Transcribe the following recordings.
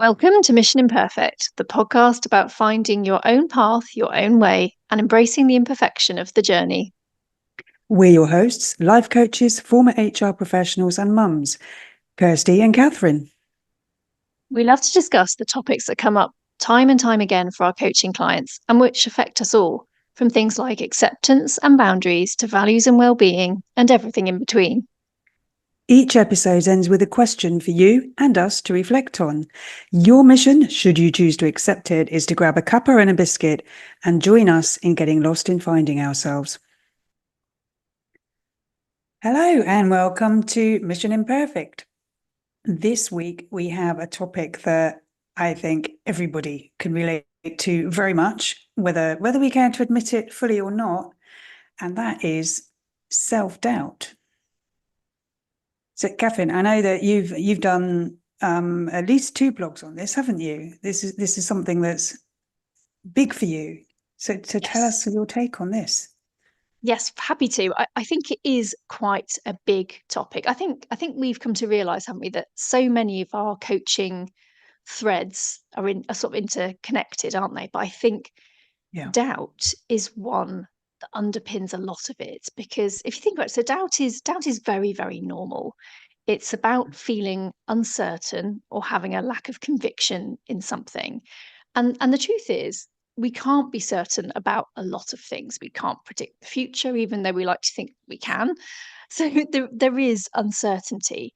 Welcome to Mission Imperfect, the podcast about finding your own path, your own way, and embracing the imperfection of the journey. We're your hosts, life coaches, former HR professionals, and mums, Kirsty and Kathryn. We love to discuss the topics that come up time and time again for our coaching clients and which affect us all, from things like acceptance and boundaries to values and well-being and everything in between. Each episode ends with a question for you and us to reflect on. Your mission, should you choose to accept it, is to grab a cuppa and a biscuit and join us in getting lost in finding ourselves. Hello and welcome to Mission Imperfect. This week we have a topic that I think everybody can relate to very much, whether we care to admit it fully or not, and that is self-doubt. So, Kathryn, I know that you've done at least 2 blogs on this, haven't you? This is something that's big for you. So tell us your take on this. Yes, happy to. I think it is quite a big topic. I think we've come to realise, haven't we, that so many of our coaching threads are sort of interconnected, aren't they? But I think doubt is one that underpins a lot of it, because if you think about it, so doubt is very, very normal. It's about feeling uncertain or having a lack of conviction in something. And the truth is, we can't be certain about a lot of things. We can't predict the future, even though we like to think we can. So there is uncertainty.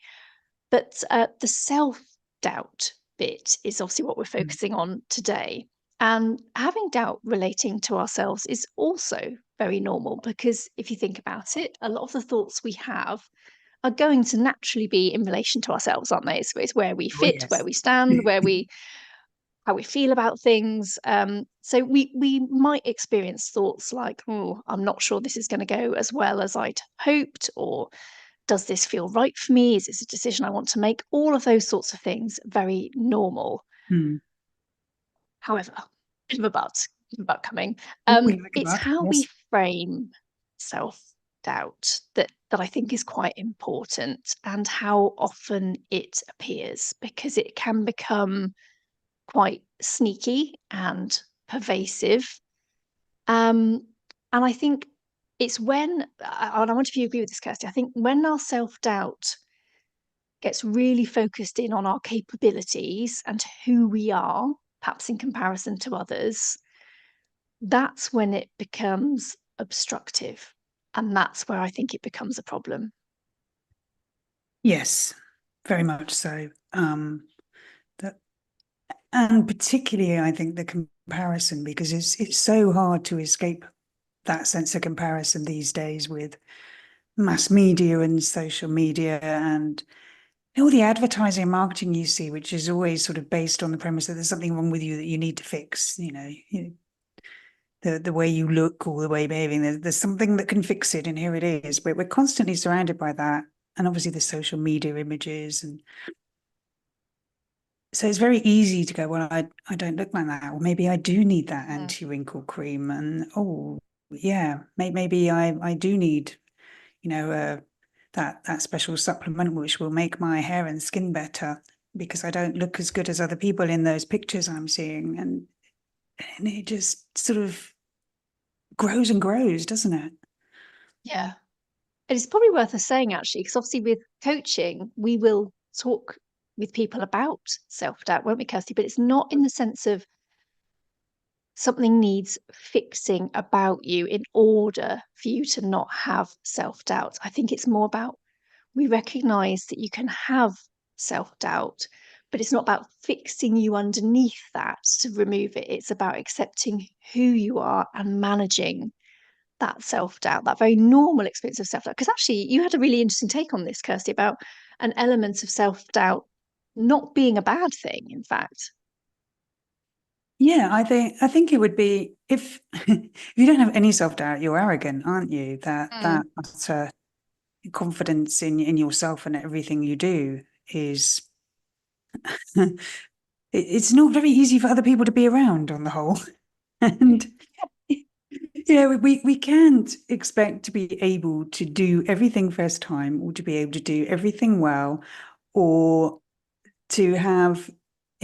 But the self-doubt bit is obviously what we're focusing on today. And having doubt relating to ourselves is also very normal, because if you think about it, a lot of the thoughts we have are going to naturally be in relation to ourselves, aren't they? It's where we Oh, fit, yes. where we stand, how we feel about things. So we might experience thoughts like, "Oh, I'm not sure this is going to go as well as I'd hoped," or "Does this feel right for me? Is this a decision I want to make?" All of those sorts of things, very normal. Hmm. However, bit of a but coming. Oh, we like It's that. how we Yes. frame self-doubt that I think is quite important, and how often it appears, because it can become quite sneaky and pervasive. And I think it's when, and I wonder if you agree with this, Kirsty. I think when our self-doubt gets really focused in on our capabilities and who we are, perhaps in comparison to others, that's when it becomes obstructive. And that's where I think it becomes a problem. Yes, very much so. That, and particularly, I think the comparison, because it's so hard to escape that sense of comparison these days with mass media and social media and all the advertising and marketing you see, which is always sort of based on the premise that there's something wrong with you that you need to fix. The way you look or the way you're behaving, there's something that can fix it, and here it is. But we're constantly surrounded by that, and obviously the social media images, and so it's very easy to go, well, I don't look like that, or maybe I do need that Mm. anti-wrinkle cream, and oh yeah, maybe I do need, that special supplement which will make my hair and skin better because I don't look as good as other people in those pictures I'm seeing, and it just sort of grows and grows, doesn't it? Yeah. And it's probably worth us saying, actually, because obviously with coaching, we will talk with people about self-doubt, won't we, Kirsty? But it's not in the sense of something needs fixing about you in order for you to not have self-doubt. I think it's more about, we recognize that you can have self-doubt, but it's not about fixing you underneath that to remove it. It's about accepting who you are and managing that self-doubt, that very normal experience of self-doubt. Because actually, you had a really interesting take on this, Kirsty, about an element of self-doubt not being a bad thing, in fact. Yeah, I think it would be if you don't have any self-doubt, you're arrogant, aren't you? That Mm. utter confidence in yourself and everything you do is it's not very easy for other people to be around on the whole. And we can't expect to be able to do everything first time or to be able to do everything well or to have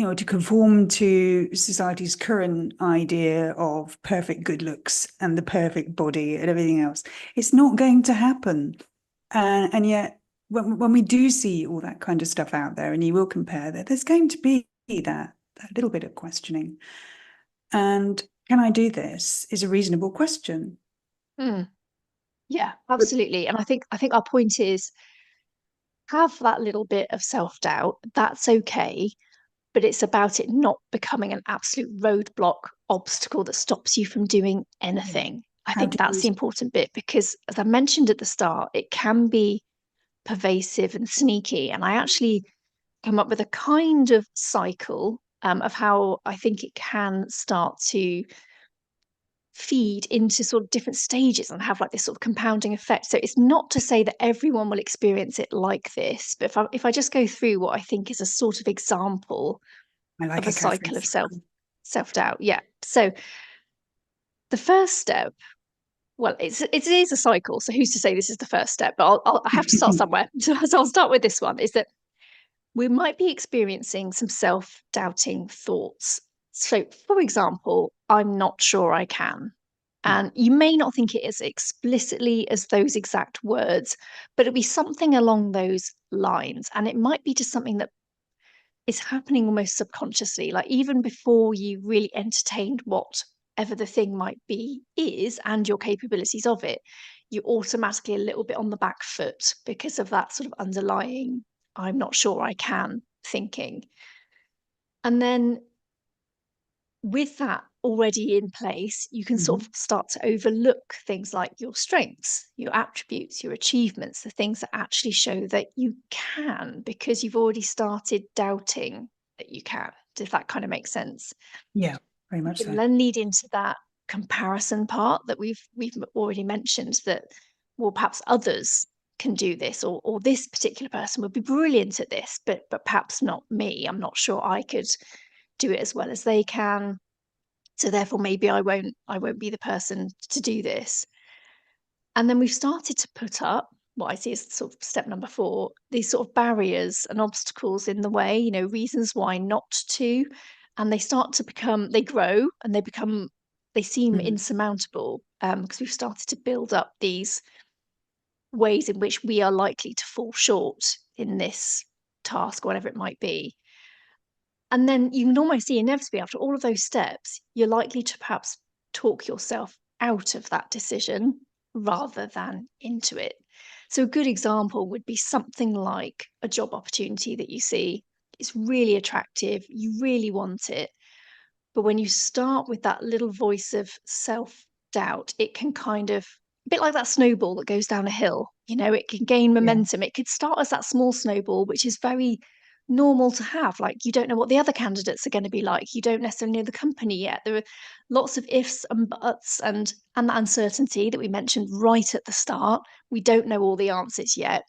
to conform to society's current idea of perfect good looks and the perfect body and everything else. It's not going to happen. And yet, when we do see all that kind of stuff out there, and you will compare that, there's going to be that little bit of questioning. And can I do this is a reasonable question. Mm. Yeah, absolutely. And I think our point is have that little bit of self-doubt. That's okay, but it's about it not becoming an absolute roadblock obstacle that stops you from doing Yeah. anything. I How think do that's we? the important bit because, as I mentioned at the start, it can be pervasive and sneaky. And I actually come up with a kind of cycle of how I think it can start to feed into sort of different stages and have like this sort of compounding effect. So it's not to say that everyone will experience it like this, but if I just go through what I think is a sort of example I of like a it, Kathryn. cycle of self-doubt. Yeah. So the first step, well, it is a cycle. So who's to say this is the first step? But I have to start somewhere. So I'll start with this one. Is that we might be experiencing some self-doubting thoughts. So, for example, I'm not sure I can. Yeah. And you may not think it as explicitly as those exact words, but it'll be something along those lines. And it might be just something that is happening almost subconsciously, like even before you really entertained whatever the thing might be is and your capabilities of it, you're automatically a little bit on the back foot because of that sort of underlying, I'm not sure I can thinking. And then with that already in place, you can sort Mhm. of start to overlook things like your strengths, your attributes, your achievements, the things that actually show that you can, because you've already started doubting that you can. If that kind of makes sense. Yeah, very You much can so. then lead into that comparison part that we've already mentioned that, well, perhaps others can do this, or this particular person would be brilliant at this, but perhaps not me. I'm not sure I could do it as well as they can, so therefore maybe I won't be the person to do this. And then we've started to put up what I see as sort of step number 4, these sort of barriers and obstacles in the way, reasons why not to. And they start to become, they grow and they seem Mm. insurmountable, because we've started to build up these ways in which we are likely to fall short in this task, whatever it might be. And then you can almost see inevitably after all of those steps, you're likely to perhaps talk yourself out of that decision rather than into it. So, a good example would be something like a job opportunity that you see. It's really attractive, you really want it, but when you start with that little voice of self doubt, it can kind of, a bit like that snowball that goes down a hill, it can gain Yeah. momentum. It could start as that small snowball, which is very normal to have. Like, you don't know what the other candidates are going to be like. You don't necessarily know the company yet. There are lots of ifs and buts and that uncertainty that we mentioned right at the start. We don't know all the answers yet,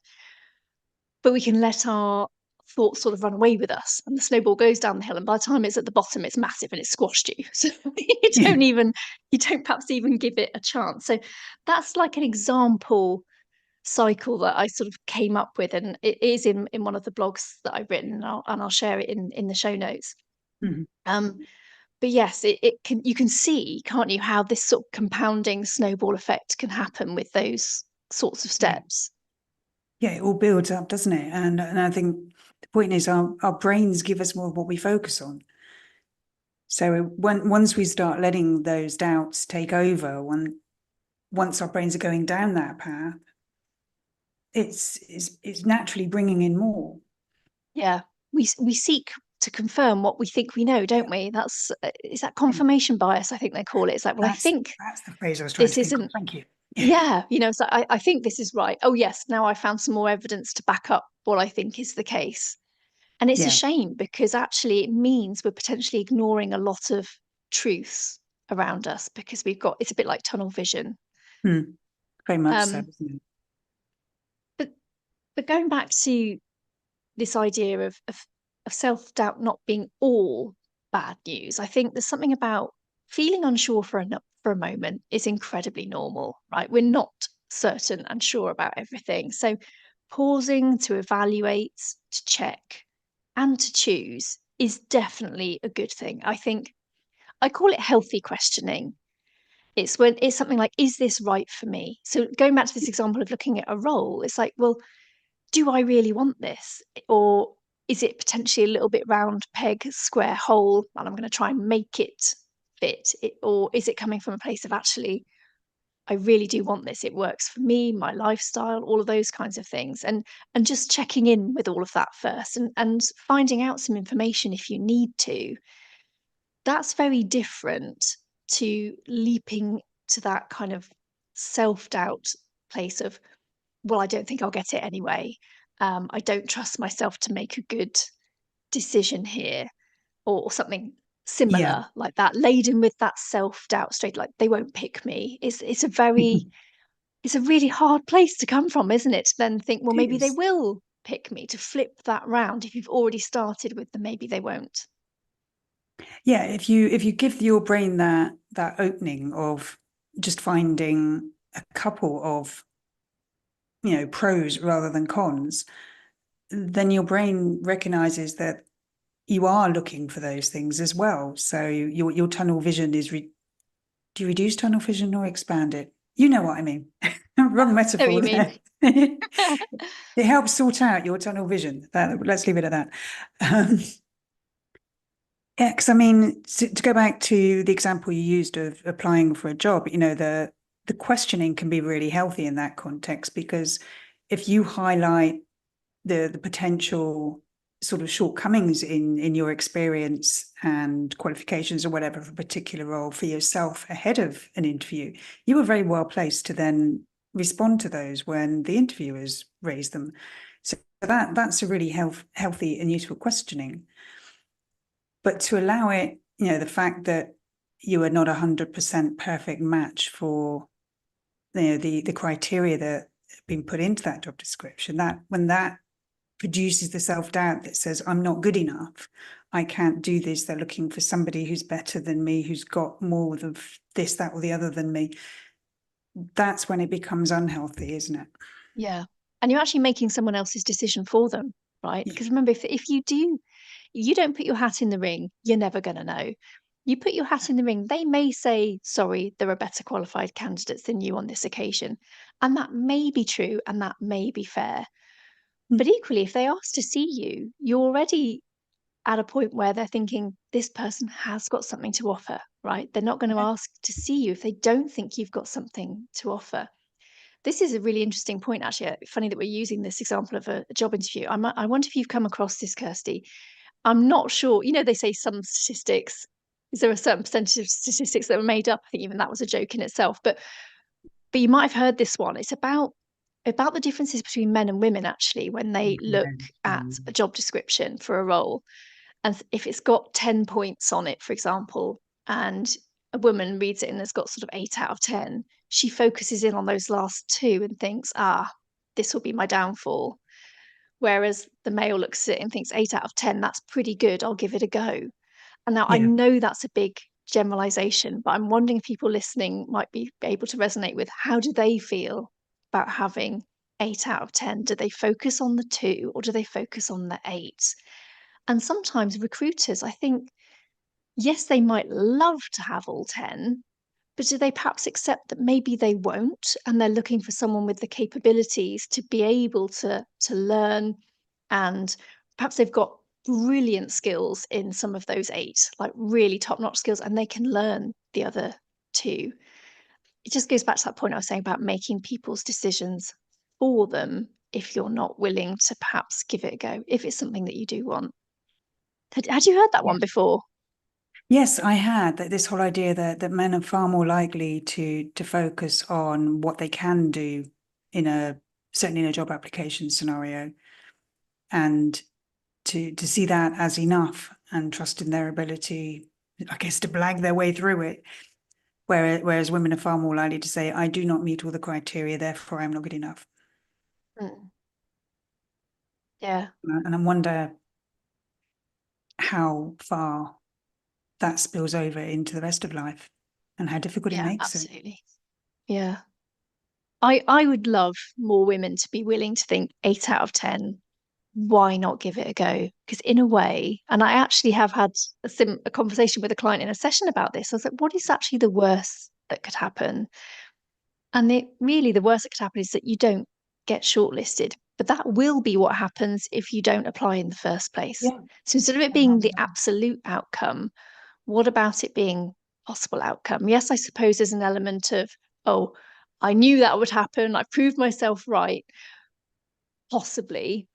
but we can let our thoughts sort of run away with us, and the snowball goes down the hill, and by the time it's at the bottom it's massive and it's squashed you. So you don't perhaps even give it a chance. So that's like an example cycle that I sort of came up with, and it is in one of the blogs that I've written, and I'll share it in the show notes. Mhm. um but yes, it can, you can see, can't you, how this sort of compounding snowball effect can happen with those sorts of Yeah. steps. Yeah, it all builds up, doesn't it? And I think the point is our brains give us more of what we focus on. So once we start letting those doubts take over, once our brains are going down that path, it's naturally bringing in more. Yeah, we seek to confirm what we think we know, Yeah. don't we? That's is that Yeah. confirmation bias, I think they call it. It's like, well, I That's think that's the phrase I was trying this to think of. isn't. Thank you. Yeah. Yeah, so I think this is right. Oh yes, now I found some more evidence to back up what I think is the case. And it's a Yeah. shame because actually it means we're potentially ignoring a lot of truths around us because it's a bit like tunnel vision. Hmm. Very much so, Um, isn't it? but but going back to this idea of self-doubt not being all bad news. I think there's something about feeling unsure for a moment is incredibly normal, right? We're not certain and sure about everything. So pausing to evaluate, to check, and to choose is definitely a good thing. I think I call it healthy questioning. It's when it's something like, is this right for me? So going back to this example of looking at a role, it's like, well, do I really want this? Or is it potentially a little bit round peg, square hole, and I'm going to try and make it fit? Or is it coming from a place of actually, I really do want this. It works for me, my lifestyle, all of those kinds of things. And just checking in with all of that first and finding out some information if you need to. That's very different to leaping to that kind of self-doubt place of, well, I don't think I'll get it anyway. I don't trust myself to make a good decision here, or something Yeah. similar like that, laden with that self-doubt straight, like they won't pick me. It's a very it's a really hard place to come from, isn't it? To then think, well, It maybe they is. will pick me, to flip that round if you've already started with the maybe they won't. Yeah, if you give your brain that opening of just finding a couple of, pros rather than cons, then your brain recognizes that you are looking for those things as well. So your tunnel vision is do you reduce tunnel vision or expand it? You know what I mean. Yeah, Wrong I know what metaphor you mean. there. It helps sort out your tunnel vision. Let's leave it at that. Um, yeah, because I mean, to go back to the example you used of applying for a job, the questioning can be really healthy in that context, because if you highlight the potential sort of shortcomings in your experience and qualifications or whatever for a particular role for yourself ahead of an interview, you were very well placed to then respond to those when the interviewers raise them. So that's a really healthy and useful questioning. But to allow it, the fact that you are not 100% perfect match for the criteria that have been put into that job description, that when that produces the self-doubt that says, I'm not good enough, I can't do this, they're looking for somebody who's better than me, who's got more of this, that, or the other than me, that's when it becomes unhealthy, isn't it? Yeah. And you're actually making someone else's decision for them, right? Yeah. Because remember, if you don't put your hat in the ring, you're never going to know. You put your hat in the ring, they may say, sorry, there are better qualified candidates than you on this occasion. And that may be true and that may be fair. But equally, if they ask to see you, you're already at a point where they're thinking, this person has got something to offer, right? They're not going to ask to see you if they don't think you've got something to offer. This is a really interesting point, actually. Funny that we're using this example of a job interview. I wonder if you've come across this, Kirsty. I'm not sure. They say some statistics. Is there a certain percentage of statistics that were made up? I think even that was a joke in itself. But you might have heard this one. It's about the differences between men and women, actually, when they look at a job description for a role. And if it's got 10 points on it, for example, and a woman reads it and it's got sort of 8 out of 10, she focuses in on those last two and thinks, this will be my downfall. Whereas the male looks at it and thinks 8 out of 10, that's pretty good. I'll give it a go. And now I Yeah. know that's a big generalization, but I'm wondering if people listening might be able to resonate with, how do they feel about having 8 out of 10? Do they focus on the two or do they focus on the eight? And sometimes recruiters, I think, yes, they might love to have all 10, but do they perhaps accept that maybe they won't? And they're looking for someone with the capabilities to be able to learn, and perhaps they've got brilliant skills in some of those eight, like really top-notch skills, and they can learn the other two. It just goes back to that point I was saying about making people's decisions for them if you're not willing to perhaps give it a go, if it's something that you do want. Had you heard that Yeah. one before? Yes, I had that this whole idea that men are far more likely to focus on what they can do in certainly in a job application scenario, and to see that as enough and trust in their ability, I guess, to blag their way through it. Whereas women are far more likely to say, I do not meet all the criteria, therefore I'm not good enough. Mm. Yeah, And I wonder how far that spills over into the rest of life and how difficult it yeah, makes it. absolutely. Yeah. I would love more women to be willing to think 8 out of 10 why not give it a go? Because in a way, and I actually have had a conversation with a client in a session about this. I was like, what is actually the worst that could happen? And the worst that could happen is that you don't get shortlisted. But that will be what happens if you don't apply in the first place. Yeah. So instead of it being the absolute outcome, what about it being possible outcome? Yes, I suppose there's an element of, oh, I knew that would happen. I proved myself right, possibly.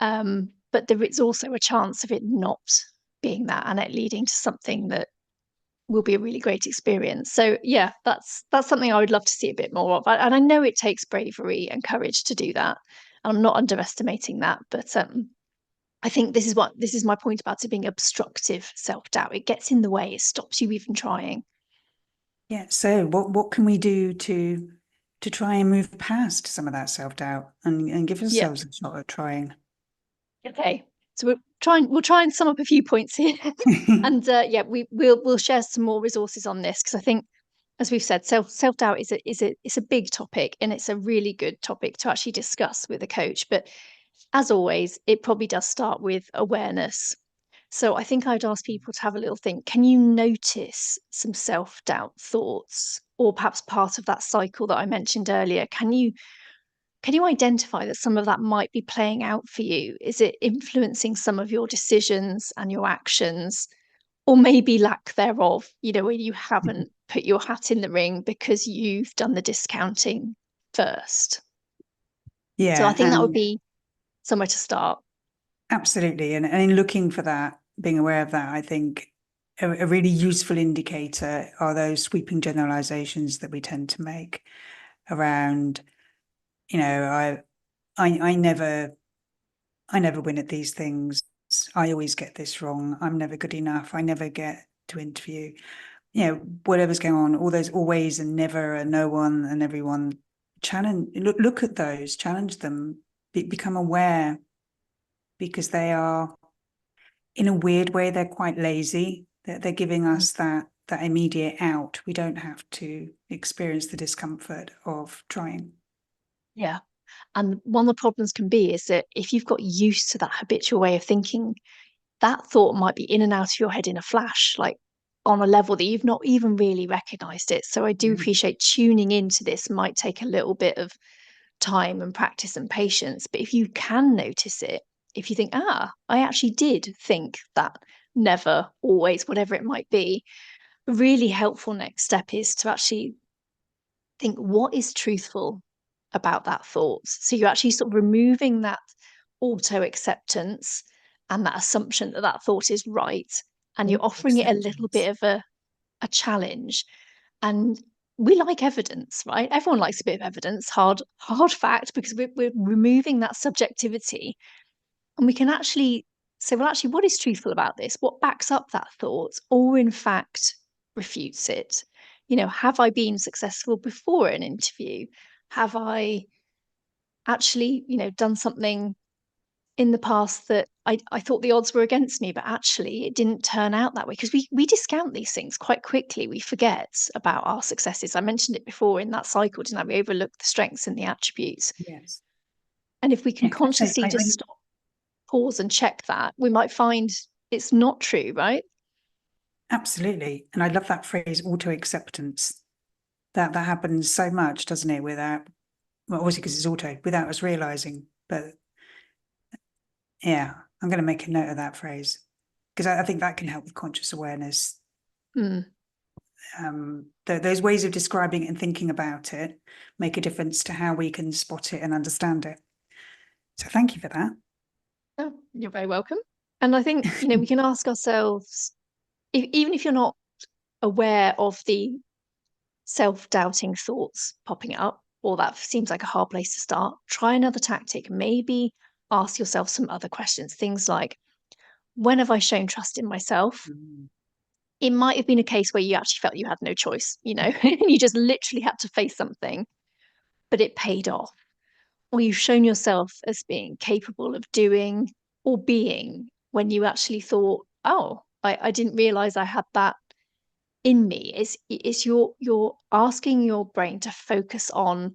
But there is also a chance of it not being that and it leading to something that will be a really great experience. So yeah, that's something I would love to see a bit more of. And I know it takes bravery and courage to do that. I'm not underestimating that, but I think this is my point about it being obstructive self-doubt. It gets in the way, it stops you even trying. Yeah. So what can we do to try and move past some of that self-doubt and give Yeah. ourselves a shot at trying? Okay. So we'll try and sum up a few points here. And yeah, we'll share some more resources on this because I think, as we've said, self-doubt is a big topic and it's a really good topic to actually discuss with a coach. But as always, it probably does start with awareness. So I think I'd ask people to have a little think. Can you notice some self-doubt thoughts, or perhaps part of that cycle that I mentioned earlier? Can you identify that some of that might be playing out for you? Is it influencing some of your decisions and your actions, or maybe lack thereof, where you haven't put your hat in the ring because you've done the discounting first? So I Yeah, think that would and be somewhere to start. absolutely. And in looking for that, being aware of that, I think a really useful indicator are those sweeping generalizations that we tend to make around, you know, I I never win at these things. I always get this wrong. I'm never good enough. I never get to interview. Whatever's going on, all those always and never and no one and everyone. Look at those, challenge them, become aware because they are, in a weird way, they're quite lazy. They're giving Mm. us that immediate out. We don't have to experience the discomfort of trying. Yeah. And one of the problems can be is that if you've got used to that habitual way of thinking, that thought might be in and out of your head in a flash, like on a level that you've not even really recognized it. So I do Mm. appreciate tuning into this might take a little bit of time and practice and patience. But if you can notice it, if you think, I actually did think that, never, always, whatever it might be, a really helpful next step is to actually think, what is truthful about that thought? So you're actually sort of removing that auto acceptance and that assumption that that thought is right. And you're offering it a little Acceptance. bit of a challenge. And we like evidence, right? Everyone likes a bit of evidence, hard fact, because we're removing that subjectivity. And we can actually say, well, actually, what is truthful about this? What backs up that thought, or in fact refutes it? Have I been successful before an interview? Have I actually, done something in the past that I thought the odds were against me, but actually it didn't turn out that way? Because we discount these things quite quickly. We forget about our successes. I mentioned it before in that cycle, didn't I? We overlook the strengths and the attributes. Yes. And if we can Yeah, can I say, consciously just stop, pause, and check that, we might find it's not true, right? absolutely. And I love that phrase, auto acceptance. That happens so much, doesn't it? Without, well, obviously because it's auto, without us realizing. But yeah, I'm going to make a note of that phrase because I think that can help with conscious awareness. Mm. Those ways of describing it and thinking about it make a difference to how we can spot it and understand it. So thank you for that. Oh, you're very welcome. And I think, we can ask ourselves, even if you're not aware of the self-doubting thoughts popping up, or that seems like a hard place to start, try another tactic. Maybe ask yourself some other questions. Things like, when have I shown trust in myself? Mm. It might have been a case where you actually felt you had no choice, you just literally had to face something, but it paid off. Or you've shown yourself as being capable of doing or being when you actually thought, oh, I didn't realize I had that in me. It's you're asking your brain to focus on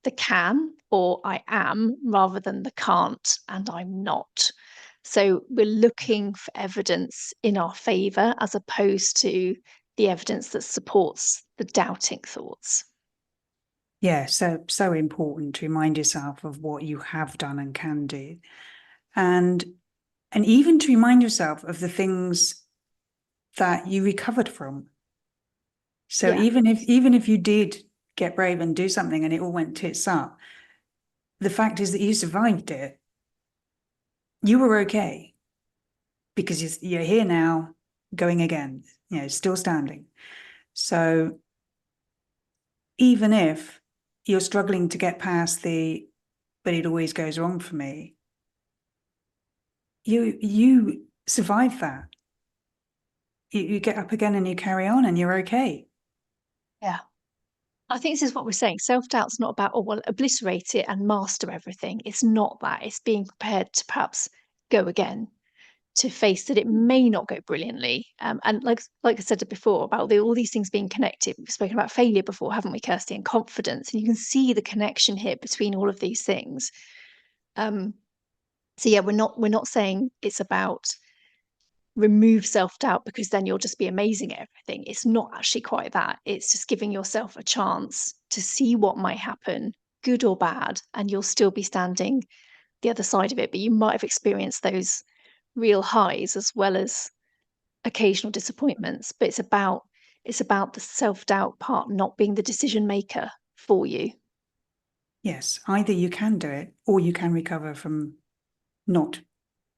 the can or I am rather than the can't and I'm not. So we're looking for evidence in our favor as opposed to the evidence that supports the doubting thoughts. Yeah, so important to remind yourself of what you have done and can do. And even to remind yourself of the things that you recovered from. So Yeah. even if you did get brave and do something and it all went tits up, the fact is that you survived it. You were okay because you're here now, going again, still standing. So even if you're struggling to get past but it always goes wrong for me, you survive that. You get up again and you carry on and you're okay. Yeah. I think this is what we're saying. Self-doubt's not about, oh, well, obliterate it and master everything. It's not that. It's being prepared to perhaps go again, to face that it may not go brilliantly. And like I said before about all these things being connected. We've spoken about failure before, haven't we, Kirsty? And confidence. And you can see the connection here between all of these things. So yeah, we're not saying it's about remove self-doubt because then you'll just be amazing at everything. It's not actually quite that. It's just giving yourself a chance to see what might happen, good or bad, and you'll still be standing the other side of it, but you might have experienced those real highs as well as occasional disappointments. But it's about the self-doubt part not being the decision maker for you. Yes, either you can do it or you can recover from not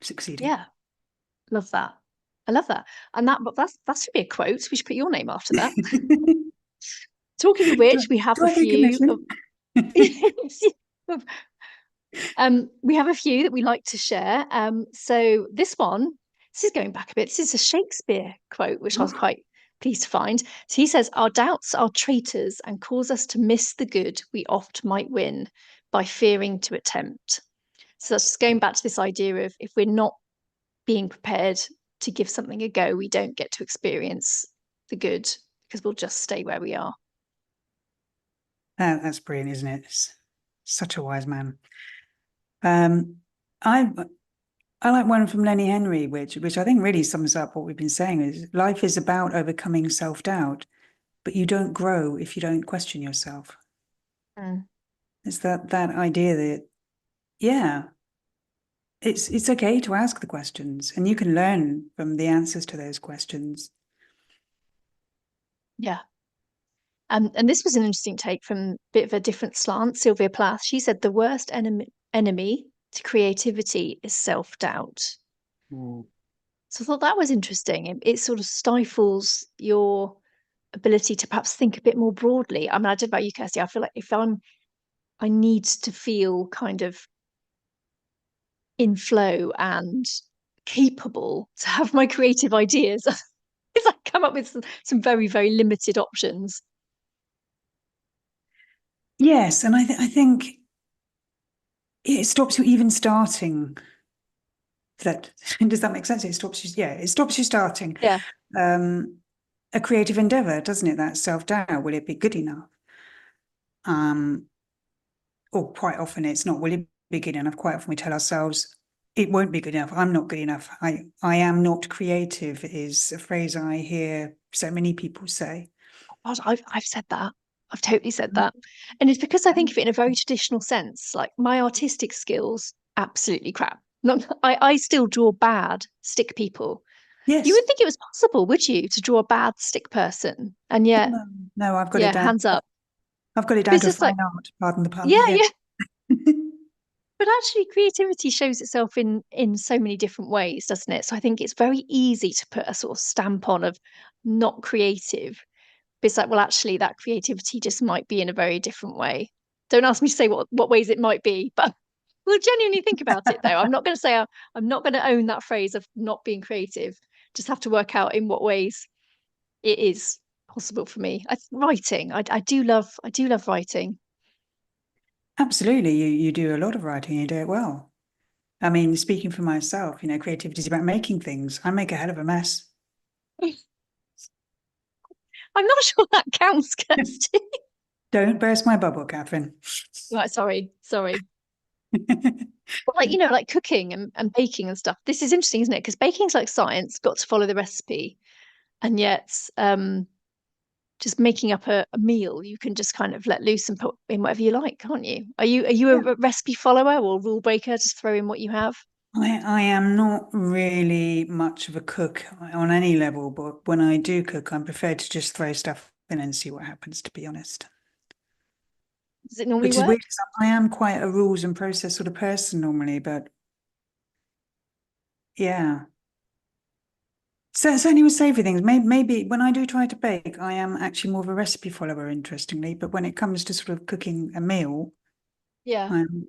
succeeding. Yeah, love that. I love that. And that should be a quote. We should put your name after that. do, Talking of which, we have do a I get few of commission? we have a few that we like to share. So this is going back a bit. This is a Shakespeare quote, which I was quite pleased to find. So he says, "Our doubts are traitors and cause us to miss the good we oft might win by fearing to attempt." So that's just going back to this idea of if we're not being prepared to give something a go, we don't get to experience the good because we'll just stay where we are. That's brilliant, isn't it? It's such a wise man. Um, I I like one from Lenny Henry, which I think really sums up what we've been saying: is life is about overcoming self-doubt, but you don't grow if you don't question yourself. Mm. It's that idea that, yeah, it's okay to ask the questions and you can learn from the answers to those questions. Yeah. And this was an interesting take from a bit of a different slant. Sylvia Plath, she said the worst enemy to creativity is self-doubt. Mm. So I thought that was interesting. It sort of stifles your ability to perhaps think a bit more broadly. I mean, I don't know about you, Kirsty. I feel like I need to feel kind of in flow and capable to have my creative ideas. Because I come up with some very, very limited options. Yes, and I think it stops you even starting. That does that make sense? It stops you. Yeah, it stops you starting Yeah. um, a creative endeavor, doesn't it? That self-doubt. Will it be good enough? Or quite often it's not. Will it be good enough? Quite often we tell ourselves it won't be good enough. I'm not good enough. I am not creative is a phrase I hear so many people say. God, I've said that. I've totally said that. And it's because I think of it in a very traditional sense. Like my artistic skills, absolutely crap. Not, I still draw bad stick people. You Yes. would think it was possible, would you, to draw a bad stick person? And Oh, yet, no, no, I've got it yeah, down. hands up. I've got it But down it's to just like, fine art. Pardon the pun. yeah, Yeah. yeah. But actually, creativity shows itself in so many different ways, doesn't it? So I think it's very easy to put a sort of stamp on of not creative. But it's like, well, actually, that creativity just might be in a very different way. Don't ask me to say what ways it might be, but we'll genuinely think about it though. I'm not going to say I'm not going to own that phrase of not being creative. Just have to work out in what ways it is possible for me. Writing, I do love writing. Absolutely. You do a lot of writing, you do it well. I mean, speaking for myself, creativity is about making things. I make a hell of a mess. I'm not sure that counts, Kirsty. Don't burst my bubble, Kathryn. Right, sorry. But like, like cooking and baking and stuff. This is interesting, isn't it? Because baking's like science, got to follow the recipe. And yet, just making up a meal, you can just kind of let loose and put in whatever you like, can't you? Are you Yeah. a recipe follower or rule breaker? Just throw in what you have. I am not really much of a cook on any level, but when I do cook, I prefer to just throw stuff in and see what happens, to be honest. Does it normally Which is work? weird because I am quite a rules and process sort of person normally, but yeah. So certainly with savoury things, maybe when I do try to bake, I am actually more of a recipe follower, interestingly. But when it comes to sort of cooking a meal, Yeah. I'm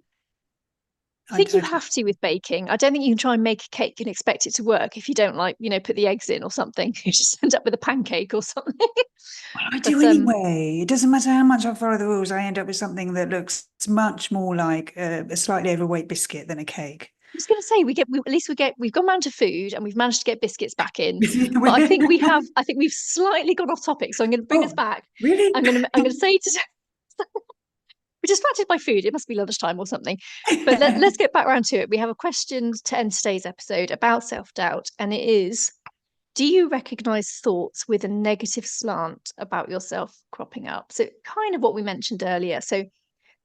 I think you I have to with baking. I don't think you can try and make a cake and expect it to work if you don't like, put the eggs in or something. You just end up with a pancake or something. well, I do But anyway. It doesn't matter how much I follow the rules, I end up with something that looks much more like a slightly overweight biscuit than a cake. I was going to say at least we've gone round to food and we've managed to get biscuits back in. But I think we've slightly gone off topic. So I'm going to bring us Oh, back. really? I'm going to say to we're distracted by food. It must be lunchtime or something. But let's get back around to it. We have a question to end today's episode about self-doubt, and it is: do you recognize thoughts with a negative slant about yourself cropping up? So kind of what we mentioned earlier. So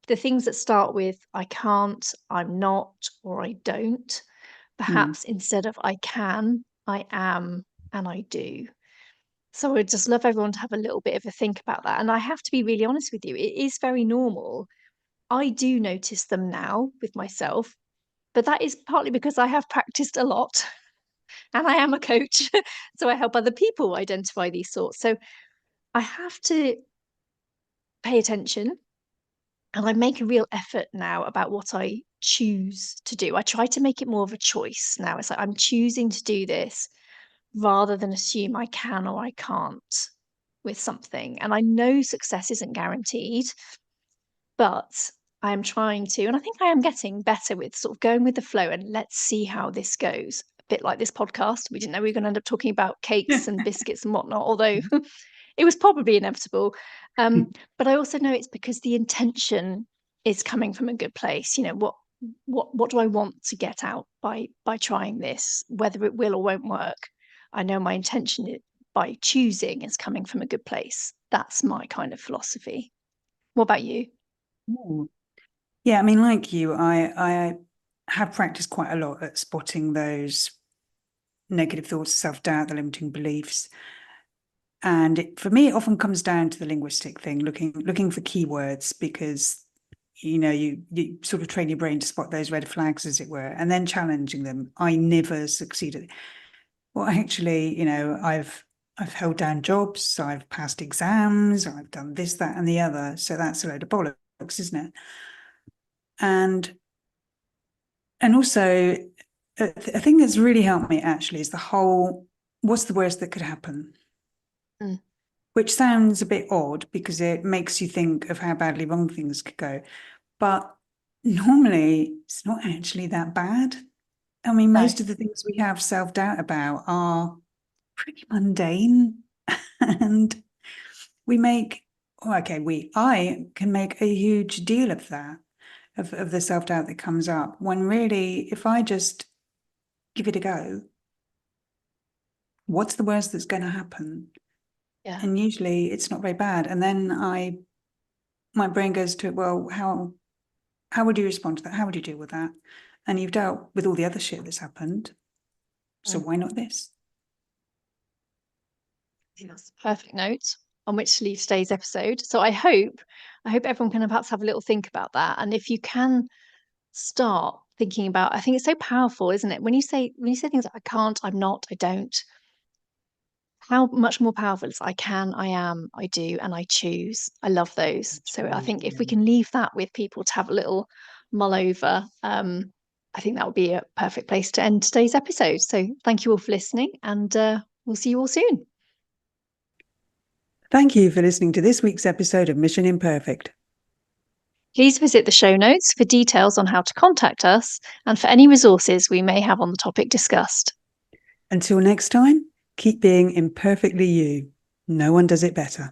the things that start with I can't, I'm not, or I don't, Hmm. perhaps instead of I can, I am, and I do. So I'd just love everyone to have a little bit of a think about that. And I have to be really honest with you, it is very normal. I do notice them now with myself, but that is partly because I have practiced a lot and I am a coach. So I help other people identify these thoughts. So I have to pay attention and I make a real effort now about what I choose to do. I try to make it more of a choice now. It's like I'm choosing to do this rather than assume I can or I can't with something. And I know success isn't guaranteed, but I am trying to, and I think I am getting better with sort of going with the flow and let's see how this goes. A bit like this podcast. We didn't know we were going to end up talking about cakes and biscuits and whatnot, although it was probably inevitable. But I also know it's because the intention is coming from a good place. What do I want to get out by trying this, whether it will or won't work? I know my intention by choosing is coming from a good place. That's my kind of philosophy. What about you? Ooh. Yeah, I mean, like you, I have practiced quite a lot at spotting those negative thoughts, self-doubt, the limiting beliefs. And for me, it often comes down to the linguistic thing, looking for keywords, because you sort of train your brain to spot those red flags, as it were, and then challenging them. I never succeeded. Well, actually, I've held down jobs, I've passed exams, I've done this, that, and the other. So that's a load of bollocks, isn't it? And also, a thing that's really helped me actually is the whole, what's the worst that could happen? Mm, Which sounds a bit odd because it makes you think of how badly wrong things could go. But normally, it's not actually that bad. I mean, no, most of the things we have self-doubt about are pretty mundane. And we make, oh, okay, I can make a huge deal of that, of the self-doubt that comes up, when really, if I just give it a go, what's the worst that's going to happen? yeah. And usually it's not very bad. And then my brain goes to, well, how would you respond to that? How would you deal with that? And you've dealt with all the other shit that's happened. So Mm. why not this? I think that's the perfect note on which to leave today's episode. So I hope everyone can perhaps have a little think about that. And if you can start thinking about, I think it's so powerful, isn't it? When you say things like I can't, I'm not, I don't, how much more powerful is I can, I am, I do, and I choose. I love those. So I think if we can leave that with people to have a little mull over, I think that would be a perfect place to end today's episode. So thank you all for listening, and we'll see you all soon. Thank you for listening to this week's episode of Mission Imperfect. Please visit the show notes for details on how to contact us and for any resources we may have on the topic discussed. Until next time, keep being imperfectly you. No one does it better.